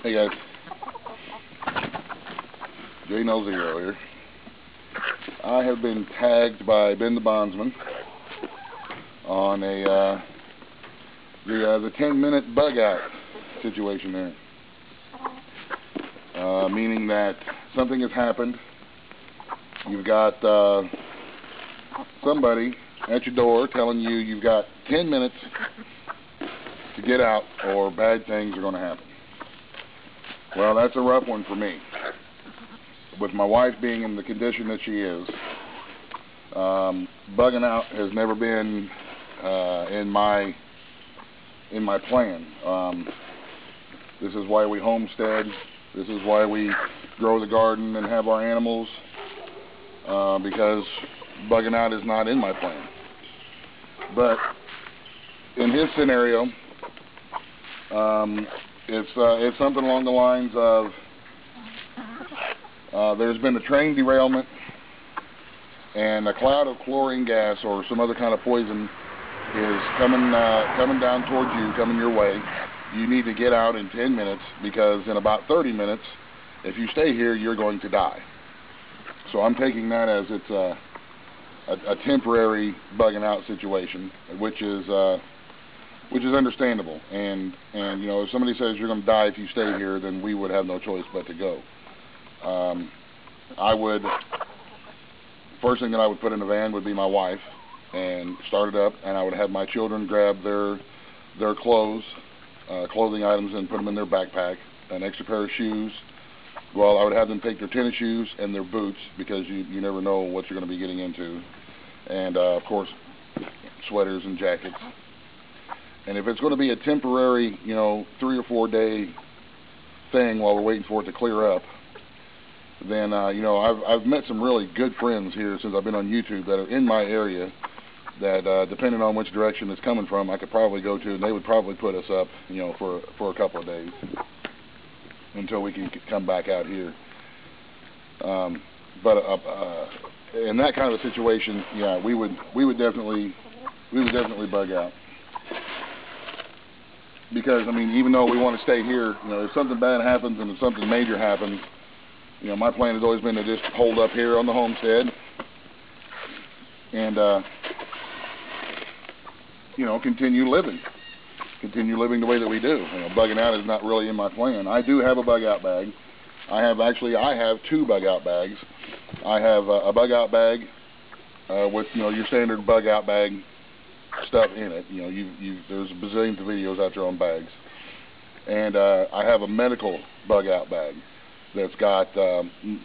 Hey guys, J0 here. I have been tagged by Ben the Bondsman on the 10-minute bug out situation there, meaning that something has happened. You've got somebody at your door telling you you've got 10 minutes to get out or bad things are going to happen. Well, that's a rough one for me. With my wife being in the condition that she is, bugging out has never been in my plan. This is why we homestead. This is why we grow the garden and have our animals, because bugging out is not in my plan. But in his scenario, it's something along the lines of there's been a train derailment and a cloud of chlorine gas or some other kind of poison is coming down towards you, coming your way. You need to get out in 10 minutes because in about 30 minutes, if you stay here, you're going to die. So I'm taking that as it's a temporary bugging out situation, which is understandable. And you know, if somebody says you're going to die if you stay here, then we would have no choice but to go. First thing that I would put in the van would be my wife and start it up, and I would have my children grab their clothing items and put them in their backpack, an extra pair of shoes. Well, I would have them take their tennis shoes and their boots because you never know what you're going to be getting into, and of course sweaters and jackets. And if it's going to be a temporary, 3 or 4 day thing while we're waiting for it to clear up, then I've met some really good friends here since I've been on YouTube that are in my area that depending on which direction it's coming from, I could probably go to, and they would probably put us up, for a couple of days until we can come back out here. But in that kind of a situation, yeah, we would definitely bug out. Because, I mean, even though we want to stay here, if something bad happens and if something major happens, my plan has always been to just hold up here on the homestead and, continue living the way that we do. Bugging out is not really in my plan. I do have a bug out bag. I have 2 bug out bags. I have a bug out bag with, your standard bug out bag stuff in it. There's a bazillion videos out there on bags. And I have a medical bug out bag that's got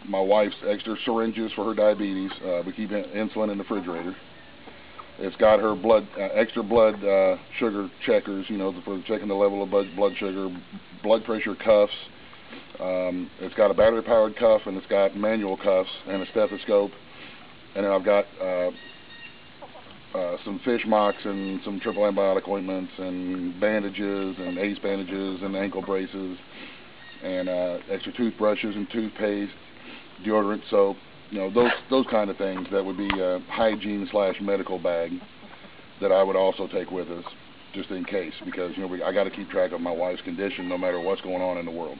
my wife's extra syringes for her diabetes. We keep insulin in the refrigerator. It's got her extra blood sugar checkers, for checking the level of blood sugar, blood pressure cuffs. It's got a battery-powered cuff, and it's got manual cuffs and a stethoscope. And then I've got some fish mocks and some triple antibiotic ointments and bandages and ace bandages and ankle braces and extra toothbrushes and toothpaste, deodorant, soap, those kind of things. That would be a hygiene/medical bag that I would also take with us just in case, because I got to keep track of my wife's condition no matter what's going on in the world.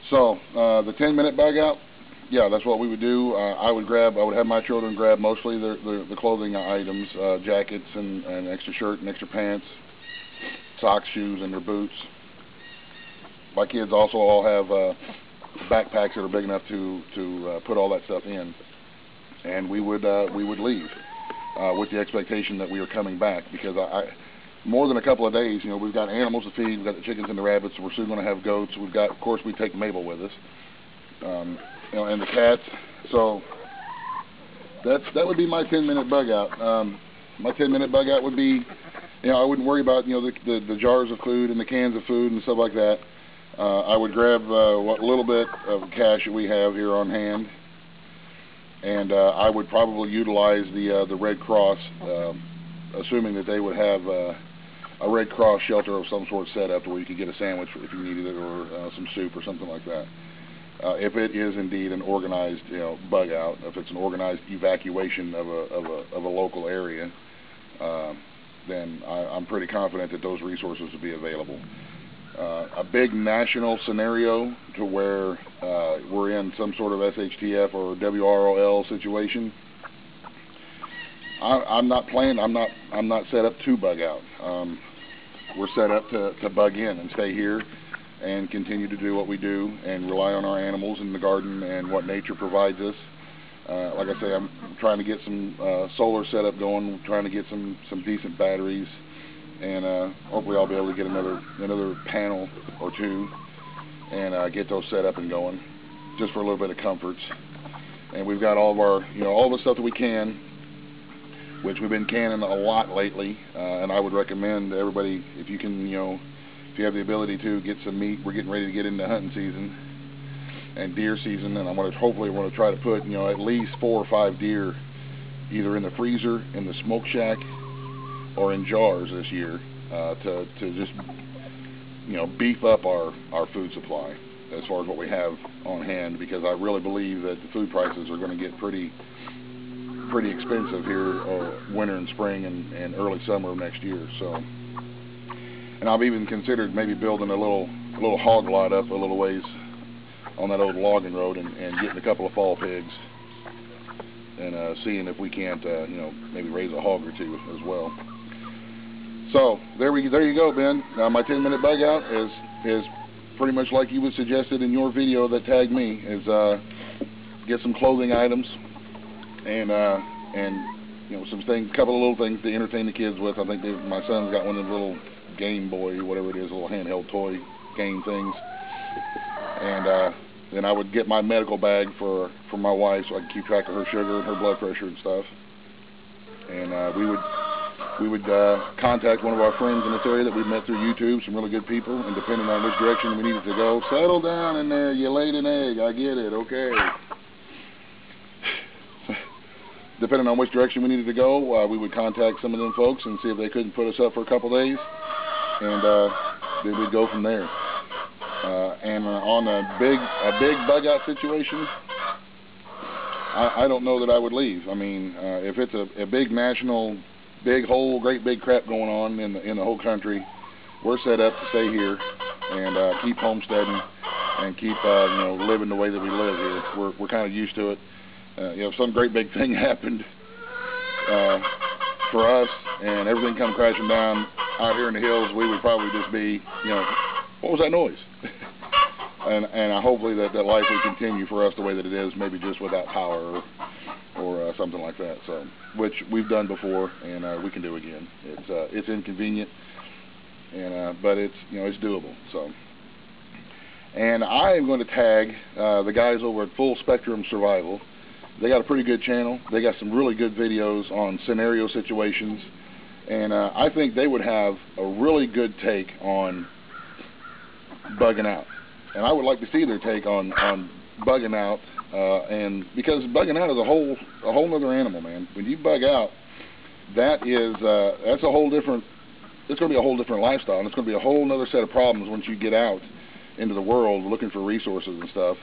So the 10-minute bug out, yeah, that's what we would do. I would have my children grab mostly the clothing items, jackets and extra shirt and extra pants, socks, shoes, and their boots. My kids also all have backpacks that are big enough to put all that stuff in, and we would leave with the expectation that we are coming back, because more than a couple of days, we've got animals to feed. We've got the chickens and the rabbits. We're soon going to have goats. We've got, of course, we take Mabel with us. And the cats. So that would be my 10-minute bug out. My 10-minute bug out would be, I wouldn't worry about the jars of food and the cans of food and stuff like that. I would grab what little bit of cash that we have here on hand, and I would probably utilize the Red Cross, assuming that they would have a Red Cross shelter of some sort set up to where you could get a sandwich if you needed it, or some soup or something like that. If it is indeed an organized, bug out, if it's an organized evacuation of a local area, then I'm pretty confident that those resources will be available. a big national scenario to where we're in some sort of SHTF or WROL situation. I'm not playing. I'm not set up to bug out. We're set up to bug in and stay here and continue to do what we do and rely on our animals in the garden and what nature provides us. Like I say, I'm trying to get some solar setup going. Trying to get some decent batteries. And hopefully I'll be able to get another panel or two and get those set up and going, just for a little bit of comforts. And we've got all of our, all the stuff that we can, which we've been canning a lot lately. And I would recommend everybody, if you can, if you have the ability to get some meat. We're getting ready to get into hunting season and deer season, and hopefully I'm going to try to put, at least 4 or 5 deer either in the freezer, in the smoke shack, or in jars this year to just beef up our food supply as far as what we have on hand, because I really believe that the food prices are going to get pretty expensive here winter and spring and early summer of next year. So, and I've even considered maybe building a little hog lot up a little ways on that old logging road and getting a couple of fall pigs and seeing if we can't maybe raise a hog or two as well. So there you go, Ben. My 10-minute bug out is pretty much like you would suggested in your video that tagged me. Is get some clothing items and some things, a couple of little things to entertain the kids with. I think my son's got one of the little Game Boy, whatever it is, little handheld toy game things. And then I would get my medical bag for my wife so I can keep track of her sugar and her blood pressure and stuff. And we would contact one of our friends in this area that we met through YouTube, some really good people, and depending on which direction we needed to go, settle down in there, you laid an egg, I get it, okay. Depending on which direction we needed to go, we would contact some of them folks and see if they couldn't put us up for a couple days, and then we'd go from there. And on a big bug out situation, I don't know that I would leave. I mean, if it's a big national, great big crap going on in the whole country, we're set up to stay here and keep homesteading and keep living the way that we live here. We're kind of used to it. If some great big thing happened for us and everything come crashing down out here in the hills, we would probably just be, what was that noise? and hopefully that life would continue for us the way that it is, maybe just without power or something like that. So, which we've done before and we can do again. It's inconvenient, and but it's it's doable. So, and I am going to tag the guys over at Full Spectrum Survival. They got a pretty good channel. They got some really good videos on scenario situations, and I think they would have a really good take on bugging out. And I would like to see their take on bugging out, and because bugging out is a whole other animal, man. When you bug out, that's a whole different. It's going to be a whole different lifestyle, and it's going to be a whole other set of problems once you get out into the world looking for resources and stuff.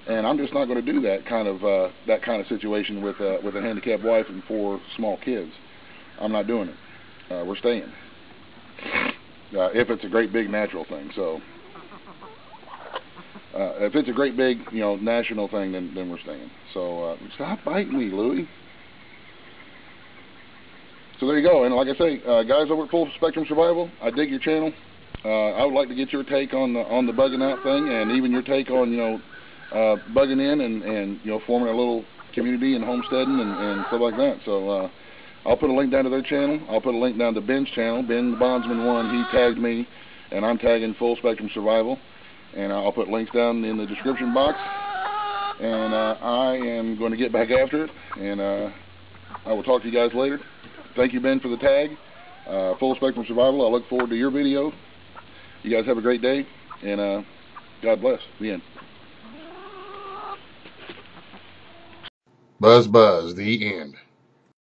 And I'm just not going to do that kind of situation with a handicapped wife and 4 small kids. I'm not doing it. We're staying. If it's a great big natural thing, so. If it's a great big, national thing, then we're staying. So stop biting me, Louie. So there you go. And like I say, guys over at Full Spectrum Survival, I dig your channel. I would like to get your take on the bugging out thing, and even your take on bugging in and forming a little community and homesteading and stuff like that. So I'll put a link down to their channel. I'll put a link down to Ben's channel. Ben the Bondsman 1. He tagged me, and I'm tagging Full Spectrum Survival. And I'll put links down in the description box. And I am going to get back after it. And I will talk to you guys later. Thank you, Ben, for the tag. Full Spectrum Survival. I look forward to your video. You guys have a great day. And God bless. The end. Buzz, the end.